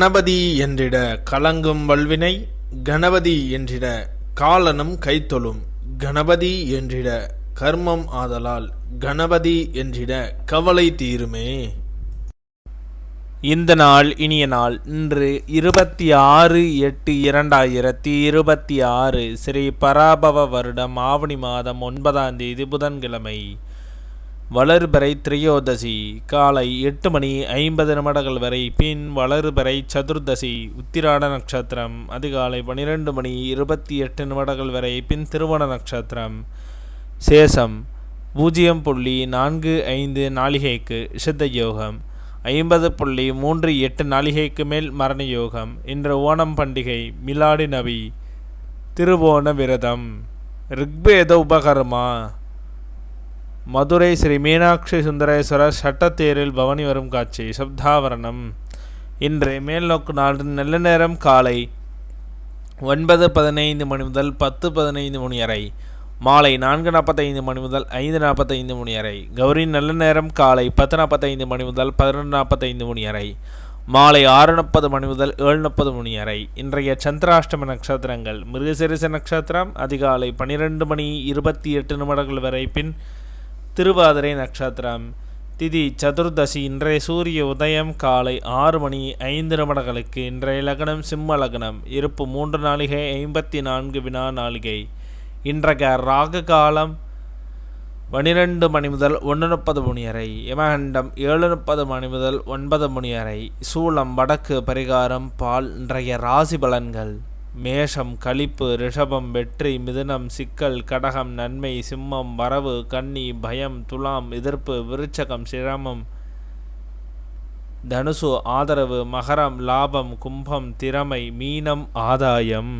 கணபதி என்றிட கலங்கும் வல்வினை கணபதி என்றிட காலனும் கைத்தொழும் கணபதி என்றிட கர்மம் ஆதலால் கணபதி என்றிட கவலை தீருமே. இந்த நாள் இனிய நாள். இன்று 26/8/2026 ஸ்ரீ பராபவ வருடம் ஆவணி மாதம் 9ஆம் தேதி புதன்கிழமை. வளர்பிறை திரையோதசி காலை 8:50 வரை, பின் வளர்பிறை சதுர்தசி உத்திராட நட்சத்திரம் அதிகாலை 12:28 வரை, பின் திருவோண நட்சத்திரம். சேஷம் 0.45 நாளிகைக்கு சித்த யோகம், 50.38 நாளிகைக்கு மேல் மரண யோகம். இன்று ஓணம் பண்டிகை, மிலாடி நபி, திருவோண விரதம். ரிக்வேத உபகர்மா. மதுரை ஸ்ரீ மீனாட்சி சுந்தரேஸ்வரர் சட்டத்தேரில் பவனி வரும் காட்சி. சப்தாவரணம். இன்று மேல்நோக்கு நாள். நல்ல நேரம் காலை 9:15 முதல் 10:15 வரை, மாலை 4:45 முதல் 5:45 வரை. கௌரி நல்ல நேரம் காலை 10:45 முதல் 11:45 வரை, மாலை 6:30 முதல் 7:30 வரை. இன்றைய சந்திராஷ்டம நட்சத்திரங்கள்: மிருகசீரிஷ நட்சத்திரம் அதிகாலை 12:28 வரை, பின் திருவாதிரை நட்சத்திரம். திதி சதுர்தசி. இன்றைய சூரிய உதயம் காலை 6:05 இன்றைய லக்னம் சிம்ம லக்னம். இருப்பு 3 நாளிகை 54 வினா நாளிகை. இன்றைய ராகு காலம் 12 முதல் 1:30 வரை, யமகண்டம் 7:30 முதல் 9 வரை. சூலம் வடக்கு. பரிகாரம் பால். இன்றைய ராசி பலன்கள்: மேஷம் களிப்பு, ரிஷபம் வெற்றி, மிதுனம் சிக்கல், கடகம் நன்மை, சிம்மம் வரவு, கன்னி பயம், துலாம் எதிர்ப்பு, விருச்சகம் சிரமம், தனுசு ஆதரவு, மகரம் லாபம், கும்பம் திறமை, மீனம் ஆதாயம்.